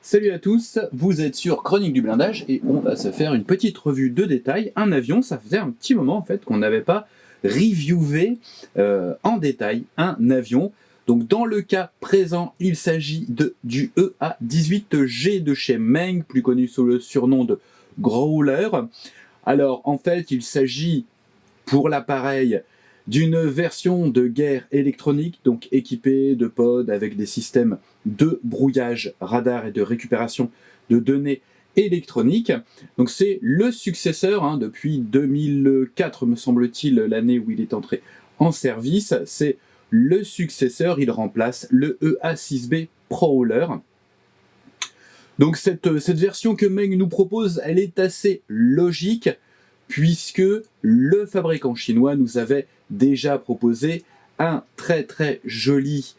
Salut à tous, vous êtes sur Chronique du blindage et on va se faire une petite revue de détail. Un avion, ça faisait un petit moment en fait qu'on n'avait pas reviewé en détail un avion. Donc dans le cas présent, il s'agit du EA-18G de chez Meng, plus connu sous le surnom de Growler. Alors en fait, il s'agit pour l'appareil d'une version de guerre électronique, donc équipée de pods avec des systèmes de brouillage radar et de récupération de données électroniques. Donc c'est le successeur, depuis 2004 me semble-t-il, l'année où il est entré en service. C'est le successeur, il remplace le EA6B Prowler. Donc cette version que Meng nous propose, elle est assez logique, puisque le fabricant chinois nous avait déjà proposé un très joli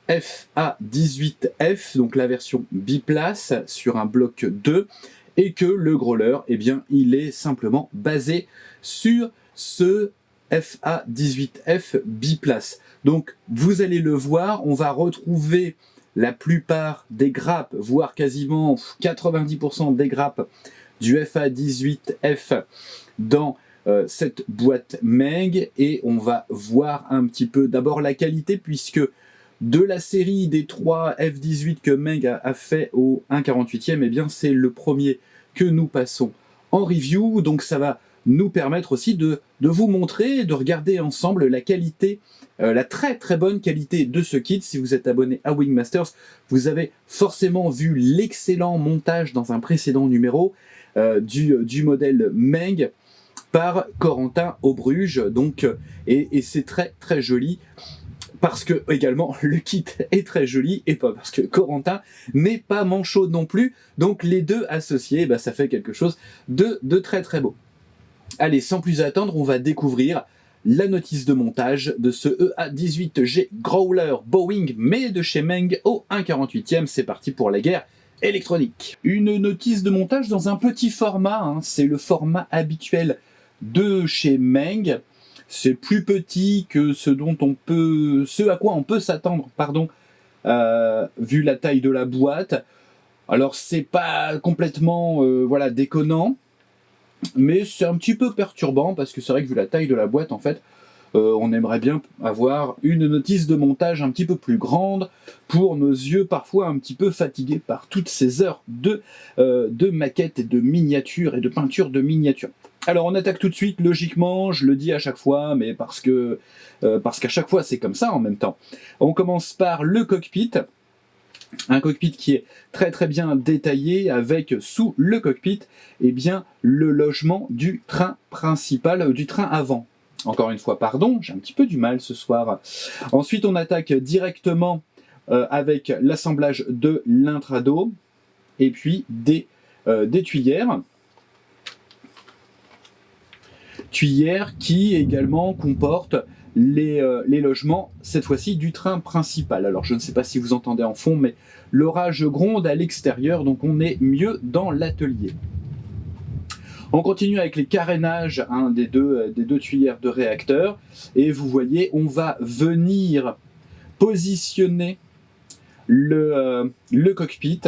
FA18F, donc la version biplace sur un bloc 2, et que le Growler, eh bien, il est simplement basé sur ce FA18F biplace. Donc vous allez le voir, on va retrouver la plupart des grappes, voire quasiment 90% des grappes du FA18F dans cette boîte Meng, et on va voir un petit peu d'abord la qualité, puisque de la série des 3 F18 que Meng a fait au 1/48e, eh bien c'est le premier que nous passons en review, donc ça va nous permettre aussi de vous montrer, de regarder ensemble la qualité, la très bonne qualité de ce kit. Si vous êtes abonné à Wingmasters, vous avez forcément vu l'excellent montage dans un précédent numéro du modèle Meng par Corentin Aubruge, donc, et c'est très joli, parce que également le kit est très joli, et pas parce que Corentin n'est pas manchot non plus, donc les deux associés, ça fait quelque chose de très beau. Allez, sans plus attendre, on va découvrir la notice de montage de ce EA18G Growler Boeing, mais de chez Meng au 1/48e. C'est parti pour la guerre électronique. Une notice de montage dans un petit format, c'est le format habituel de chez Meng. C'est plus petit que ce à quoi on peut s'attendre, vu la taille de la boîte. Alors c'est pas complètement déconnant, mais c'est un petit peu perturbant, parce que c'est vrai que vu la taille de la boîte, en fait, on aimerait bien avoir une notice de montage un petit peu plus grande pour nos yeux parfois un petit peu fatigués par toutes ces heures de maquettes et de miniatures et de peinture de miniatures. Alors on attaque tout de suite, logiquement, je le dis à chaque fois, mais parce qu'à chaque fois c'est comme ça en même temps. On commence par le cockpit. Un cockpit qui est très bien détaillé, avec sous le cockpit le logement du train principal, du train avant. Encore une fois, pardon, j'ai un petit peu du mal ce soir. Ensuite, on attaque directement avec l'assemblage de l'intrado, et puis des tuyères. Tuyères qui également comportent les logements, cette fois-ci, du train principal. Alors je ne sais pas si vous entendez en fond, mais l'orage gronde à l'extérieur, donc on est mieux dans l'atelier. On continue avec les carénages des deux tuyères de réacteur, et vous voyez, on va venir positionner le cockpit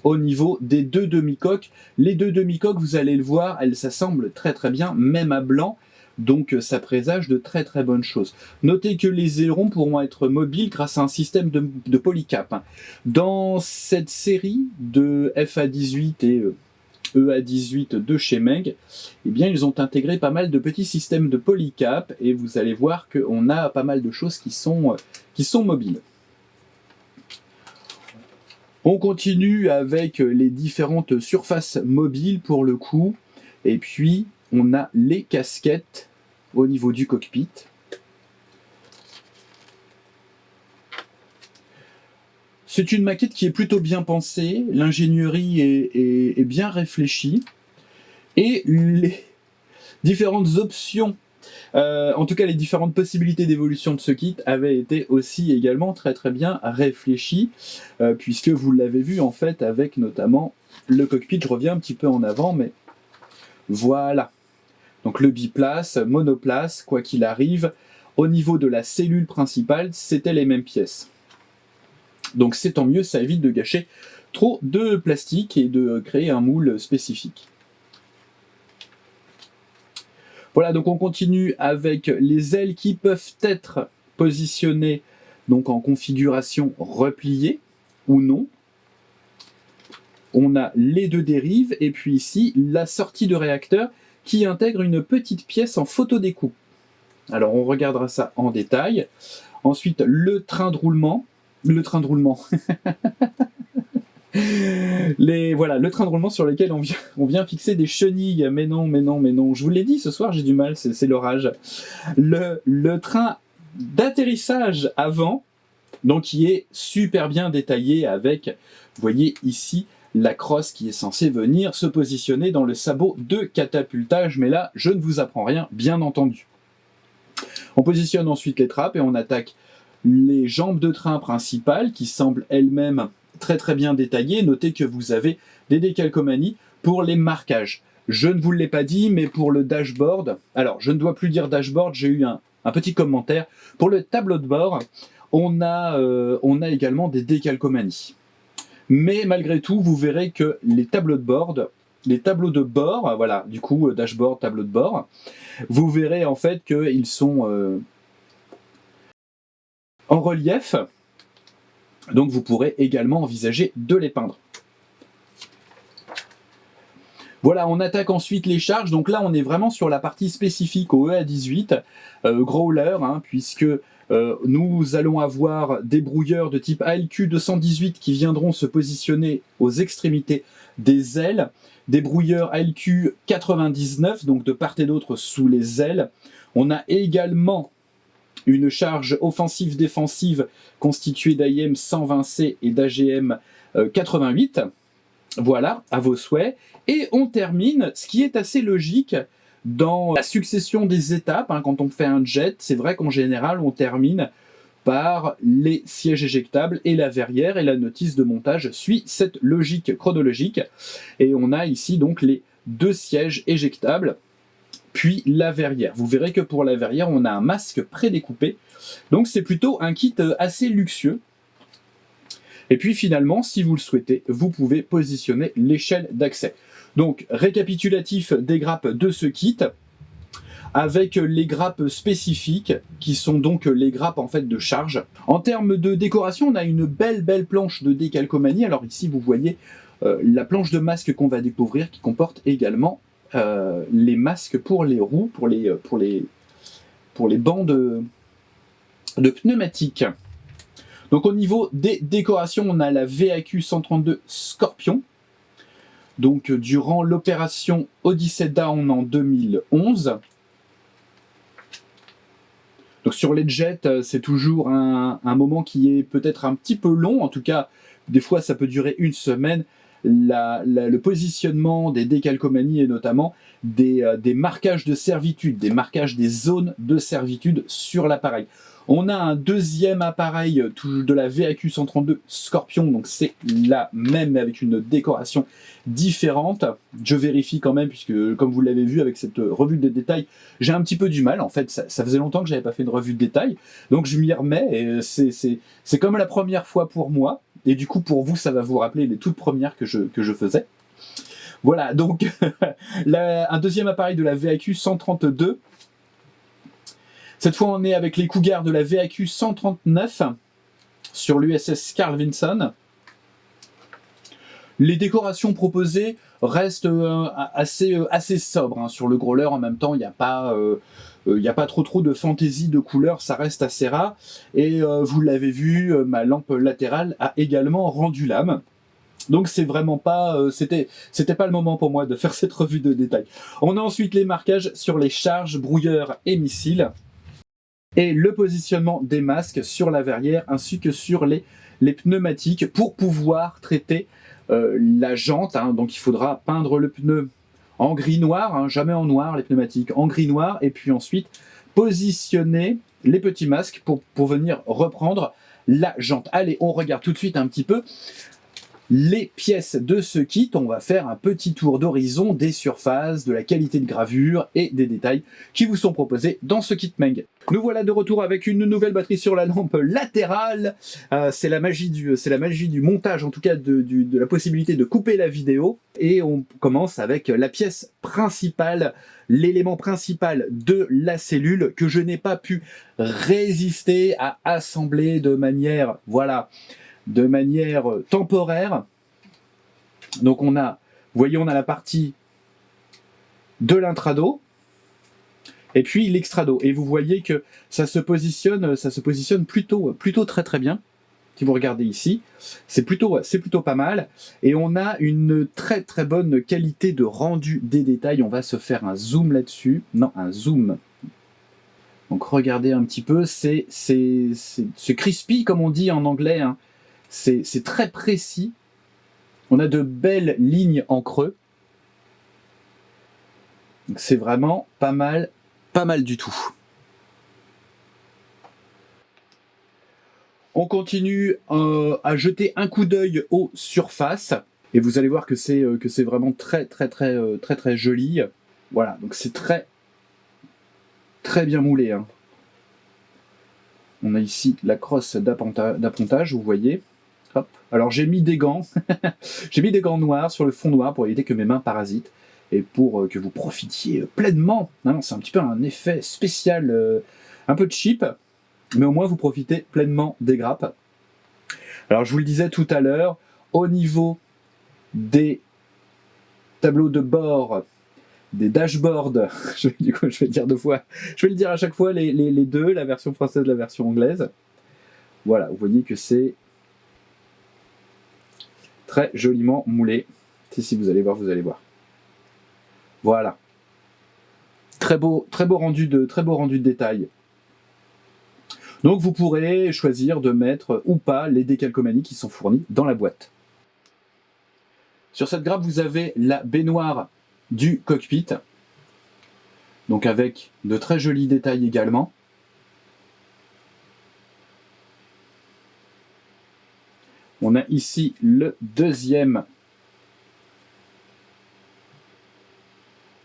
au niveau des deux demi-coques. Les deux demi-coques, vous allez le voir, elles s'assemblent très bien, même à blanc, donc ça présage de très bonnes choses. Notez que les ailerons pourront être mobiles grâce à un système de polycap. Dans cette série de FA18 et EA18 de chez Meng, ils ont intégré pas mal de petits systèmes de polycap, et vous allez voir qu'on a pas mal de choses qui sont mobiles. On continue avec les différentes surfaces mobiles pour le coup, et puis on a les casquettes au niveau du cockpit. C'est une maquette qui est plutôt bien pensée, l'ingénierie est bien réfléchie, et les différentes options, en tout cas les différentes possibilités d'évolution de ce kit avaient été aussi également très bien réfléchies, puisque vous l'avez vu en fait avec notamment le cockpit. Je reviens un petit peu en avant, mais voilà. Donc le biplace, monoplace, quoi qu'il arrive, au niveau de la cellule principale, c'était les mêmes pièces. Donc c'est tant mieux, ça évite de gâcher trop de plastique et de créer un moule spécifique. Voilà, donc on continue avec les ailes qui peuvent être positionnées donc en configuration repliée ou non. On a les deux dérives et puis ici la sortie de réacteur qui intègre une petite pièce en photodécoupe. Alors on regardera ça en détail. Ensuite le train de roulement. Voilà, le train de roulement sur lequel on vient fixer des chenilles. Mais non, mais non, mais non. Je vous l'ai dit, ce soir, j'ai du mal, c'est l'orage. Le train d'atterrissage avant, donc qui est super bien détaillé avec, vous voyez ici, la crosse qui est censée venir se positionner dans le sabot de catapultage. Mais là, je ne vous apprends rien, bien entendu. On positionne ensuite les trappes et on attaque les jambes de train principales qui semblent elles-mêmes très très bien détaillées. Notez que vous avez des décalcomanies pour les marquages. Je ne vous l'ai pas dit, mais pour le dashboard, alors je ne dois plus dire dashboard, j'ai eu un petit commentaire. Pour le tableau de bord, on a également des décalcomanies. Mais malgré tout, vous verrez que les tableaux de bord, voilà, du coup, dashboard, tableau de bord, vous verrez en fait qu'ils sont en relief, donc vous pourrez également envisager de les peindre. Voilà, on attaque ensuite les charges, donc là on est vraiment sur la partie spécifique au EA18, Growler, puisque nous allons avoir des brouilleurs de type ALQ 218 qui viendront se positionner aux extrémités des ailes, des brouilleurs ALQ 99, donc de part et d'autre sous les ailes. On a également une charge offensive-défensive constituée d'AIM 120C et d'AGM 88. Voilà, à vos souhaits. Et on termine, ce qui est assez logique dans la succession des étapes, quand on fait un jet, c'est vrai qu'en général, on termine par les sièges éjectables et la verrière, et la notice de montage suit cette logique chronologique. Et on a ici donc les deux sièges éjectables, puis la verrière. Vous verrez que pour la verrière, on a un masque prédécoupé. Donc c'est plutôt un kit assez luxueux. Et puis finalement, si vous le souhaitez, vous pouvez positionner l'échelle d'accès. Donc récapitulatif des grappes de ce kit, avec les grappes spécifiques, qui sont donc les grappes en fait de charge. En termes de décoration, on a une belle planche de décalcomanie. Alors ici, vous voyez la planche de masque qu'on va découvrir, qui comporte également les masques pour les roues, pour les bancs de pneumatiques. Donc au niveau des décorations, on a la VAQ 132 Scorpion. Donc durant l'opération Odyssey Down en 2011. Donc sur les jets, c'est toujours un moment qui est peut-être un petit peu long. En tout cas, des fois ça peut durer une semaine. Le positionnement des décalcomanies et notamment des marquages de servitude, des marquages des zones de servitude sur l'appareil. On a un deuxième appareil de la VAQ 132 Scorpion, donc c'est la même mais avec une décoration différente. Je vérifie quand même puisque comme vous l'avez vu avec cette revue de détail, j'ai un petit peu du mal. En fait, ça faisait longtemps que j'avais pas fait une revue de détail, donc je m'y remets et c'est comme la première fois pour moi. Et du coup, pour vous, ça va vous rappeler les toutes premières que je faisais. Voilà, donc un deuxième appareil de la VAQ 132. Cette fois, on est avec les Cougars de la VAQ 139 sur l'USS Carl Vinson. Les décorations proposées restent assez sobres sur le Growler. En même temps, il n'y a pas trop de fantaisie de couleurs, ça reste assez rare. Et vous l'avez vu, ma lampe latérale a également rendu l'âme. Donc c'est vraiment pas, c'était pas le moment pour moi de faire cette revue de détail. On a ensuite les marquages sur les charges, brouilleurs et missiles. Et le positionnement des masques sur la verrière ainsi que sur les pneumatiques pour pouvoir traiter la jante. Donc il faudra peindre le pneu en gris-noir, jamais en noir les pneumatiques, en gris-noir, et puis ensuite positionner les petits masques pour venir reprendre la jante. Allez, on regarde tout de suite un petit peu les pièces de ce kit, on va faire un petit tour d'horizon des surfaces, de la qualité de gravure et des détails qui vous sont proposés dans ce kit Meng. Nous voilà de retour avec une nouvelle batterie sur la lampe latérale. C'est la magie du montage, en tout cas de la possibilité de couper la vidéo. Et on commence avec la pièce principale, l'élément principal de la cellule que je n'ai pas pu résister à assembler de manière, voilà, de manière temporaire. Donc on a, vous voyez, on a la partie de l'intrado et puis l'extrado. Et vous voyez que ça se positionne plutôt très bien. Si vous regardez ici, c'est plutôt pas mal. Et on a une très bonne qualité de rendu des détails. On va se faire un zoom là-dessus. Non, un zoom. Donc regardez un petit peu, c'est crispy comme on dit en anglais, hein. C'est très précis. On a de belles lignes en creux. C'est vraiment pas mal du tout. On continue à jeter un coup d'œil aux surfaces. Et vous allez voir que c'est vraiment très joli. Voilà, donc c'est très bien moulé, hein. On a ici la crosse d'appontage, vous voyez. Hop. Alors j'ai mis des gants, j'ai mis des gants noirs sur le fond noir pour éviter que mes mains parasitent et pour que vous profitiez pleinement. C'est un petit peu un effet spécial, un peu cheap, mais au moins vous profitez pleinement des grappes. Alors je vous le disais tout à l'heure, au niveau des tableaux de bord, des dashboards, je vais dire deux fois, je vais le dire à chaque fois les deux, la version française et la version anglaise. Voilà, vous voyez que c'est très joliment moulé. Si vous allez voir, vous allez voir. Voilà. Très beau rendu de détail. Donc vous pourrez choisir de mettre ou pas les décalcomanies qui sont fournis dans la boîte. Sur cette grappe, vous avez la baignoire du cockpit. Donc avec de très jolis détails également. On a ici le deuxième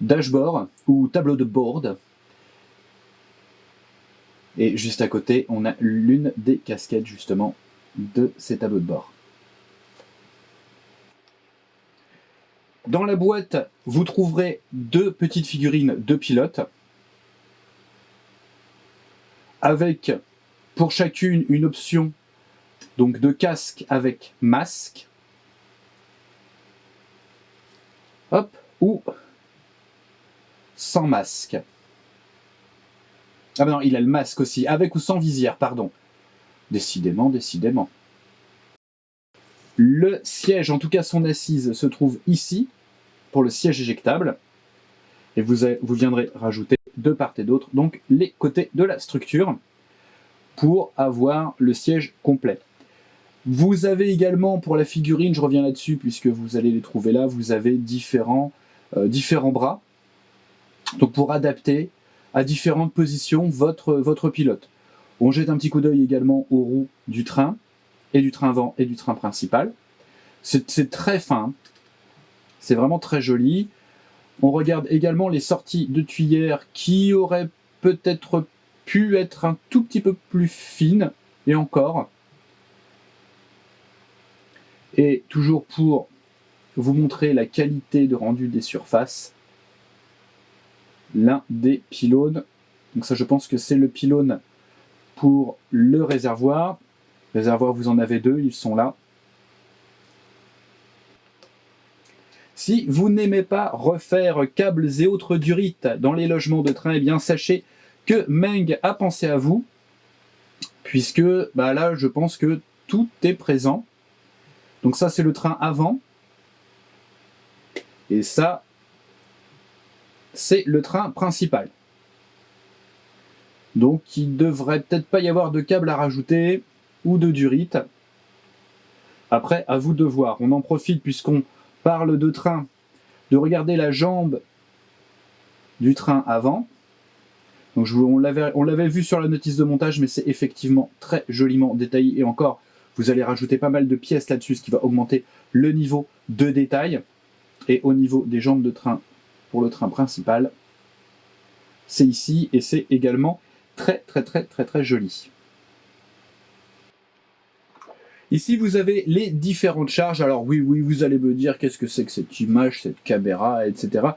dashboard ou tableau de bord. Et juste à côté, on a l'une des casquettes justement de ces tableaux de bord. Dans la boîte, vous trouverez deux petites figurines de pilotes avec pour chacune une option donc de casque avec masque. Hop, ou sans masque. Ah ben non, il a le masque aussi, avec ou sans visière, pardon. Décidément. Le siège, en tout cas son assise, se trouve ici, pour le siège éjectable. Et vous viendrez rajouter de part et d'autre, donc les côtés de la structure, pour avoir le siège complet. Vous avez également, pour la figurine, je reviens là-dessus, puisque vous allez les trouver là, vous avez différents bras, donc pour adapter à différentes positions votre pilote. On jette un petit coup d'œil également aux roues du train, et du train avant et du train principal. C'est très fin, c'est vraiment très joli. On regarde également les sorties de tuyères qui auraient peut-être pu être un tout petit peu plus fines, et encore. Et toujours pour vous montrer la qualité de rendu des surfaces, l'un des pylônes. Donc ça, je pense que c'est le pylône pour le réservoir. Réservoir, vous en avez deux, ils sont là. Si vous n'aimez pas refaire câbles et autres durites dans les logements de train, eh bien sachez que Meng a pensé à vous, puisque là, je pense que tout est présent. Donc ça, c'est le train avant. Et ça, c'est le train principal. Donc il ne devrait peut-être pas y avoir de câble à rajouter ou de durite. Après, à vous de voir. On en profite puisqu'on parle de train, de regarder la jambe du train avant. Donc on l'avait vu sur la notice de montage, mais c'est effectivement très joliment détaillé. Et encore, Vous allez rajouter pas mal de pièces là-dessus, ce qui va augmenter le niveau de détail. Et au niveau des jambes de train, pour le train principal, c'est ici et c'est également très joli. Ici, vous avez les différentes charges. Alors oui, vous allez me dire qu'est-ce que c'est que cette image, cette caméra, etc.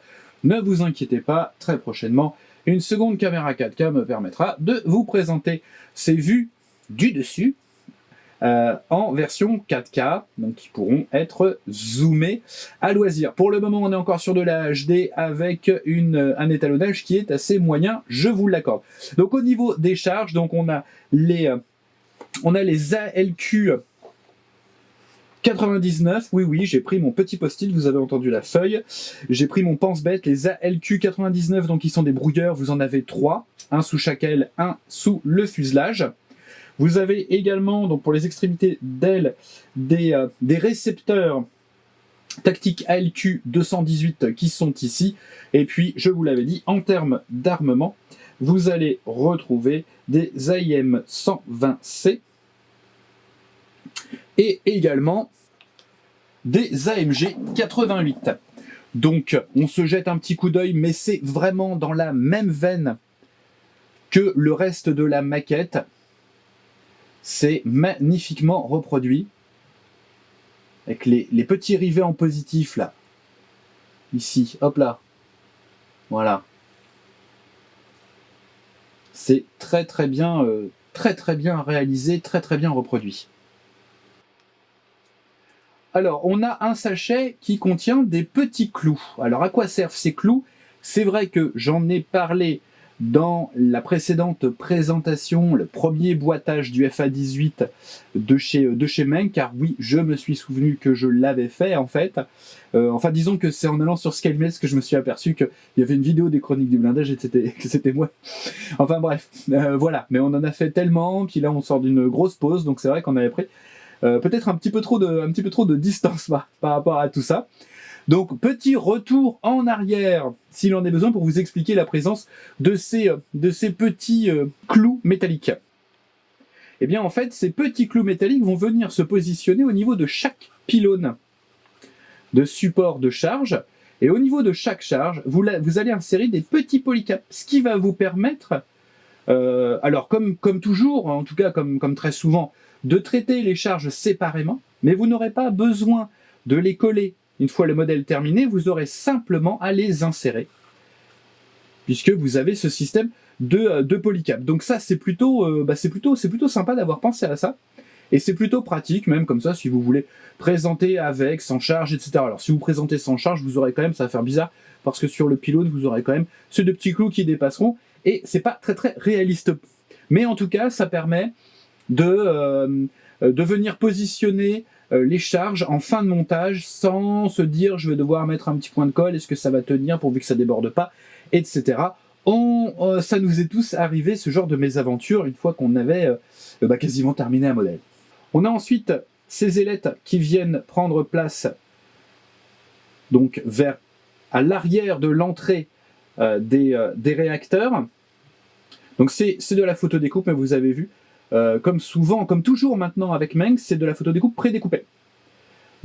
Ne vous inquiétez pas, très prochainement, une seconde caméra 4K me permettra de vous présenter ces vues du dessus en version 4K, donc qui pourront être zoomées à loisir. Pour le moment, on est encore sur de la HD avec un étalonnage qui est assez moyen, je vous l'accorde. Donc au niveau des charges, donc on a les ALQ 99, oui, j'ai pris mon petit post-it, vous avez entendu la feuille. J'ai pris mon pense-bête, les ALQ 99, donc ils sont des brouilleurs, vous en avez 3, un sous chaque aile, un sous le fuselage. Vous avez également, donc pour les extrémités d'aile, des récepteurs tactiques ALQ 218 qui sont ici. Et puis, je vous l'avais dit, en termes d'armement, vous allez retrouver des AIM 120C, et également des AMG 88. Donc on se jette un petit coup d'œil, mais c'est vraiment dans la même veine que le reste de la maquette. C'est magnifiquement reproduit, avec les petits rivets en positif là, ici, hop là, voilà. C'est très bien réalisé, très bien reproduit. Alors, on a un sachet qui contient des petits clous. Alors, à quoi servent ces clous? C'est vrai que j'en ai parlé dans la précédente présentation, le premier boitage du FA18 de chez Meng, car oui, je me suis souvenu que je l'avais fait en fait. Enfin, disons que c'est en allant sur SkyMails que je me suis aperçu qu'il y avait une vidéo des chroniques du blindage et que c'était moi. Enfin bref, voilà. Mais on en a fait tellement qu'il là on sort d'une grosse pause, donc c'est vrai qu'on avait pris peut-être un petit peu trop de distance par rapport à tout ça. Donc petit retour en arrière, s'il en est besoin, pour vous expliquer la présence de ces petits clous métalliques. Eh bien en fait, ces petits clous métalliques vont venir se positionner au niveau de chaque pylône de support de charge, et au niveau de chaque charge, vous allez insérer des petits polycaps, ce qui va vous permettre, alors comme toujours, en tout cas comme très souvent, de traiter les charges séparément, mais vous n'aurez pas besoin de les coller une fois le modèle terminé, vous aurez simplement à les insérer, puisque vous avez ce système de polycap. Donc ça, c'est plutôt sympa d'avoir pensé à ça, et c'est plutôt pratique, même comme ça, si vous voulez présenter avec, sans charge, etc. Alors si vous présentez sans charge, vous aurez quand même, ça va faire bizarre, parce que sur le pylône, vous aurez quand même ces deux petits clous qui dépasseront, et c'est pas très réaliste. Mais en tout cas, ça permet de venir positionner les charges en fin de montage sans se dire je vais devoir mettre un petit point de colle, est-ce que ça va tenir pourvu que ça déborde pas, etc. Ça nous est tous arrivé ce genre de mésaventure une fois qu'on avait quasiment terminé un modèle. On a ensuite ces ailettes qui viennent prendre place donc à l'arrière de l'entrée des réacteurs. Donc c'est de la photodécoupe, mais vous avez vu, comme souvent, comme toujours maintenant avec Meng, c'est de la photodécoupe prédécoupée.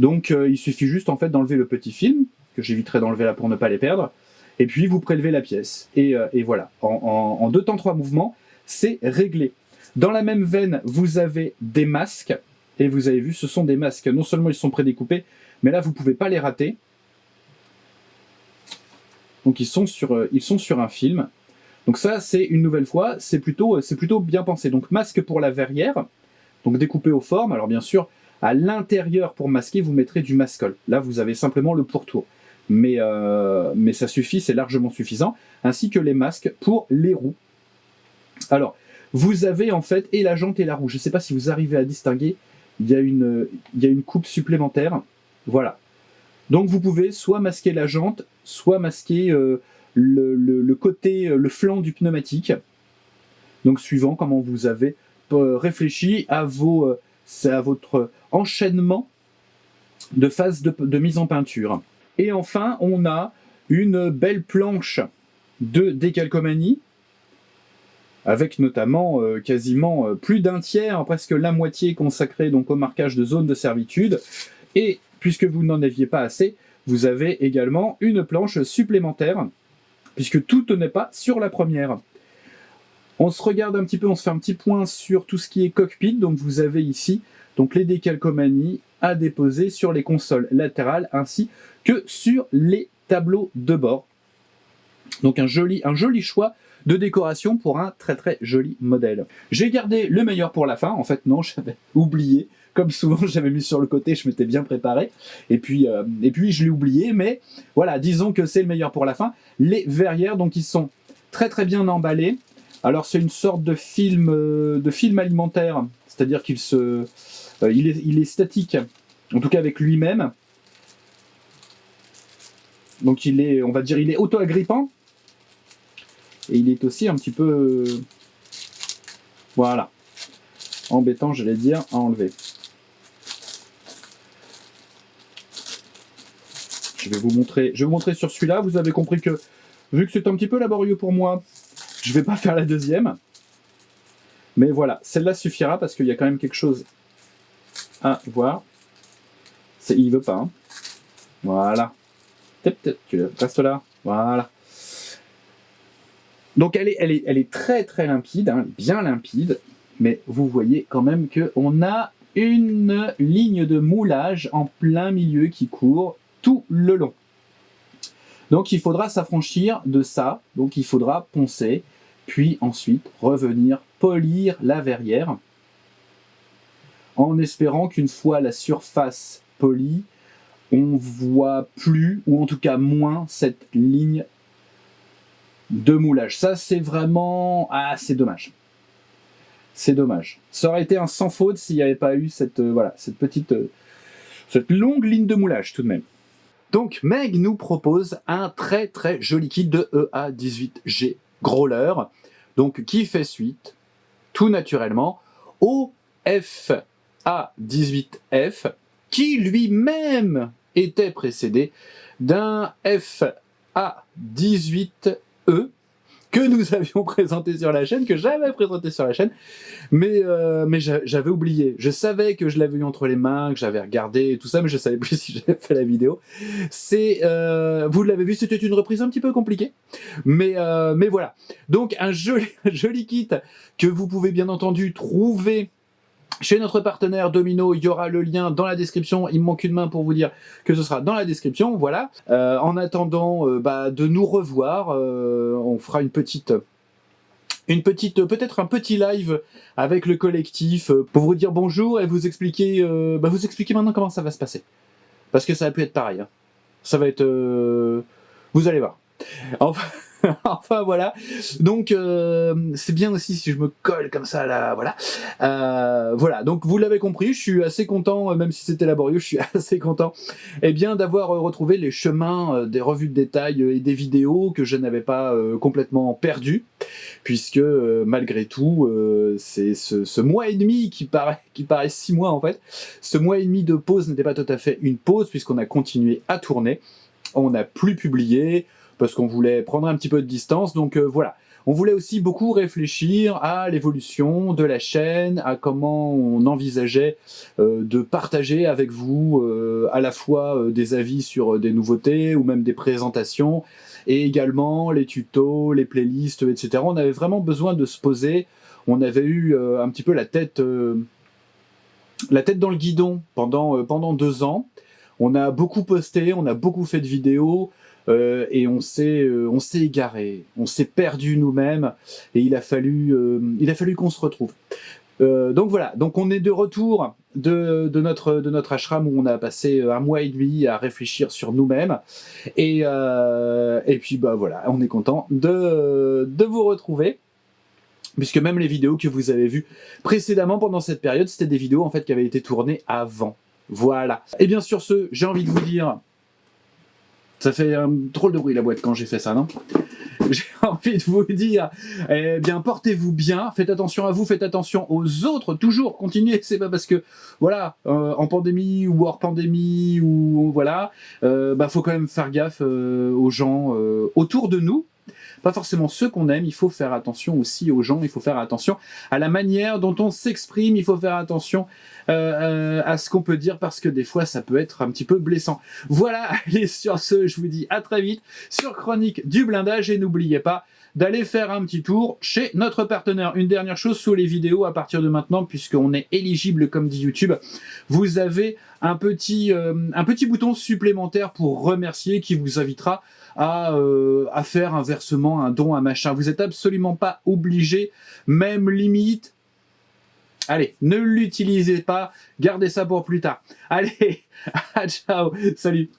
Donc il suffit juste en fait d'enlever le petit film, que j'éviterai d'enlever là pour ne pas les perdre, et puis vous prélevez la pièce. Et voilà, en 2 temps 3 mouvements, c'est réglé. Dans la même veine, vous avez des masques, et vous avez vu, ce sont des masques, non seulement ils sont prédécoupés, mais là vous ne pouvez pas les rater. Donc ils sont sur un film. Donc ça, c'est une nouvelle fois, c'est plutôt bien pensé. Donc masque pour la verrière, donc découpé aux formes. Alors bien sûr, à l'intérieur pour masquer, vous mettrez du mascol. Là, vous avez simplement le pourtour. Mais ça suffit, c'est largement suffisant. Ainsi que les masques pour les roues. Alors, vous avez en fait et la jante et la roue. Je ne sais pas si vous arrivez à distinguer, il y a une coupe supplémentaire. Voilà. Donc vous pouvez soit masquer la jante, soit masquer le côté, le flanc du pneumatique. Donc suivant comment vous avez réfléchi à votre enchaînement de phases de mise en peinture. Et enfin, on a une belle planche de décalcomanie avec notamment quasiment plus d'un tiers, presque la moitié consacrée donc au marquage de zone de servitude. Et puisque vous n'en aviez pas assez, vous avez également une planche supplémentaire, puisque tout n'est pas sur la première. On se regarde un petit peu, on se fait un petit point sur tout ce qui est cockpit. Donc vous avez ici donc les décalcomanies à déposer sur les consoles latérales ainsi que sur les tableaux de bord. Donc un joli choix de décoration pour un très très joli modèle. J'ai gardé le meilleur pour la fin. En fait non, j'avais oublié. Comme souvent, j'avais mis sur le côté, je m'étais bien préparé. Et puis je l'ai oublié. Mais voilà, disons que c'est le meilleur pour la fin. Les verrières, donc ils sont très très bien emballés. Alors c'est une sorte de film alimentaire, c'est-à-dire qu'il il est statique, en tout cas avec lui-même. Donc il est, on va dire, il est auto-agrippant. Et il est aussi un petit peu, voilà, embêtant, j'allais dire, à enlever. Je vais vous montrer sur celui-là. Vous avez compris que, vu que c'est un petit peu laborieux pour moi, je vais pas faire la deuxième. Mais voilà, celle-là suffira parce qu'il y a quand même quelque chose à voir. Il veut pas. Hein. Voilà. Tu restes là. Voilà. Donc elle est très très limpide, hein, bien limpide. Mais vous voyez quand même qu'on a une ligne de moulage en plein milieu qui court tout le long. Donc il faudra s'affranchir de ça. Donc il faudra poncer. Puis ensuite revenir polir la verrière en espérant qu'une fois la surface polie, on voit plus, ou en tout cas moins, cette ligne de moulage. Ça, c'est vraiment... Ah, c'est dommage. C'est dommage. Ça aurait été un sans faute s'il n'y avait pas eu cette, voilà, cette longue ligne de moulage tout de même. Donc Meg nous propose un très très joli kit de EA18G Growler, donc qui fait suite, tout naturellement, au FA18F, qui lui-même était précédé d'un FA18E, que nous avions présenté sur la chaîne, que j'avais présenté sur la chaîne, mais j'avais oublié. Je savais que je l'avais eu entre les mains, que j'avais regardé et tout ça, mais je savais plus si j'avais fait la vidéo. Vous l'avez vu, c'était une reprise un petit peu compliquée, mais voilà. Donc un joli kit que vous pouvez bien entendu trouver chez notre partenaire Domino. Il y aura le lien dans la description. Il me manque une main pour vous dire que ce sera dans la description. Voilà. En attendant de nous revoir, on fera peut-être un petit live avec le collectif pour vous dire bonjour et vous expliquer maintenant comment ça va se passer. Parce que ça va plus être pareil. Hein. Ça va être... vous allez voir. Enfin... enfin voilà, donc c'est bien aussi si je me colle comme ça là, voilà. Voilà, donc vous l'avez compris, je suis assez content, même si c'était laborieux, je suis assez content d'avoir retrouvé les chemins des revues de détail et des vidéos que je n'avais pas complètement perdu, puisque malgré tout, c'est ce mois et demi qui paraît 6 mois en fait, ce mois et demi de pause n'était pas tout à fait une pause, puisqu'on a continué à tourner, on n'a plus publié, parce qu'on voulait prendre un petit peu de distance, donc voilà. On voulait aussi beaucoup réfléchir à l'évolution de la chaîne, à comment on envisageait de partager avec vous à la fois des avis sur des nouveautés ou même des présentations, et également les tutos, les playlists, etc. On avait vraiment besoin de se poser. On avait eu un petit peu la tête dans le guidon pendant 2 ans. On a beaucoup posté, on a beaucoup fait de vidéos, et on s'est égaré, on s'est perdu nous-mêmes, et il a fallu qu'on se retrouve. Donc voilà, donc on est de retour de notre ashram où on a passé 1 mois et demi à réfléchir sur nous-mêmes, et puis voilà, on est content de vous retrouver. Puisque même les vidéos que vous avez vues précédemment pendant cette période, c'était des vidéos en fait qui avaient été tournées avant. Voilà. Et bien sur ce, j'ai envie de vous dire... Ça fait un drôle de bruit la boîte quand j'ai fait ça, non? J'ai envie de vous dire, portez-vous bien, faites attention à vous, faites attention aux autres, toujours, continuez, c'est pas parce que, voilà, en pandémie ou hors pandémie, ou voilà, faut quand même faire gaffe aux gens autour de nous, pas forcément ceux qu'on aime. Il faut faire attention aussi aux gens, il faut faire attention à la manière dont on s'exprime, il faut faire attention à ce qu'on peut dire, parce que des fois ça peut être un petit peu blessant. Voilà, allez, sur ce, je vous dis à très vite sur Chronique du Blindage, et n'oubliez pas d'aller faire un petit tour chez notre partenaire. Une dernière chose, sous les vidéos, à partir de maintenant, puisqu'on est éligible, comme dit YouTube, vous avez un petit bouton supplémentaire pour remercier, qui vous invitera à faire un versement, un don, un machin. Vous n'êtes absolument pas obligé, même limite. Allez, ne l'utilisez pas, gardez ça pour plus tard. Allez, ciao, salut.